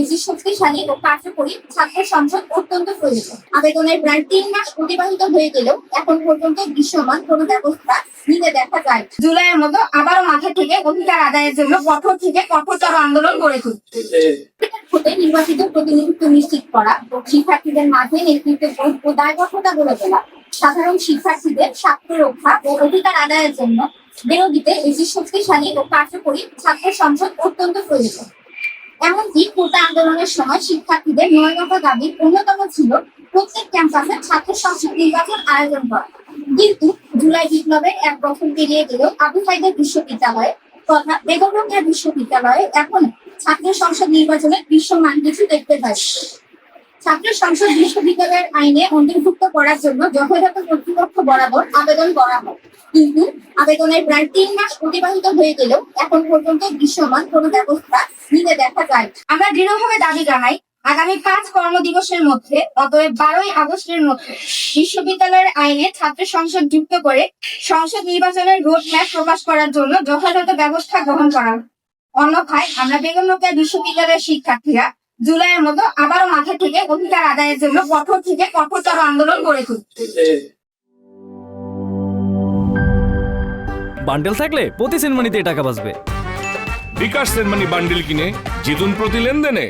একটি শক্তিশালী ও কার্যকরী ছাত্র সংসদ অত্যন্ত প্রয়োজন। আবেদনের প্রায় ৩ মাস অতিবাহিত হয়ে গেলেও এখন পর্যন্ত দৃশ্যমান কোনো ব্যবস্থা নিতে দেখা যায়। জুলাইয়ের মতো আবারও মাঠে থেকে অধিকার আদায়ের জন্য কঠোর থেকে কঠোরতর আন্দোলন গড়ে তুলতে নির্বাচিত প্রতিনিধিত্ব নিশ্চিত করা ও শিক্ষার্থীদের মাঝে নেতৃত্বের ও দায়বদ্ধতা গড়ে তোলা, সাধারণ শিক্ষার্থীদের স্বার্থ রক্ষা ও অধিকার আদায়ের জন্য বিরোধীতে একটি শক্তিশালী ও কার্যকরী ছাত্র সংসদ অত্যন্ত প্রয়োজন। এমনকি কোটা আন্দোলনের সময় শিক্ষার্থীদের ৯ দফা দাবির অন্যতম ছিল প্রত্যেক ক্যাম্পাসে ছাত্র সংসদ নির্বাচন আয়োজন করা। কিন্তু জুলাই বিপ্লবের ১ বছর পেরিয়ে গেলেও আবু সাইদের বিশ্ববিদ্যালয়ে তথা বেগম রোকেয়া বিশ্ববিদ্যালয়ে এখন ছাত্র সংসদ নির্বাচনের দৃশ্যমান কিছু দেখতে পাই। ছাত্র সংসদ বিশ্ববিদ্যালয়ের আইনে অন্তর্ভুক্ত করার জন্য যথাযথ কর্তৃপক্ষ বরাবর আবেদন করা হয়, কিন্তু আবেদনের প্রায় ৩ মাস অতিবাহিত হয়ে গেলেও এখন পর্যন্ত দৃশ্যমান কোনো ব্যবস্থা নিতে দেখা যায়। আমরা দৃঢ়ভাবে দাবি জানাই, আগামী ৫ কর্মদিবসের মধ্যে অতএব ১২ই আগস্টের মধ্যে বিশ্ববিদ্যালয়ের আইনে ছাত্র সংসদ যুক্ত করে সংসদ নির্বাচনের রোড ম্যাপ প্রকাশ করার জন্য যথাযথ ব্যবস্থা গ্রহণ করা। অন্যথায় আমরা বেগম রোকেয়া বিশ্ববিদ্যালয়ের শিক্ষার্থীরা জুলাইয়ের মতো আবারও মাঠে থেকে অধিকার আদায়ের জন্য কঠোর থেকে কঠোরতর আন্দোলন গড়ে তুলতে। বান্ডেল থাকলে প্রতি সেনমানিতে টাকা বাঁচবে। বিকাশ সেনমানি বান্ডেল কিনে জিতুন প্রতি লেনদেনে।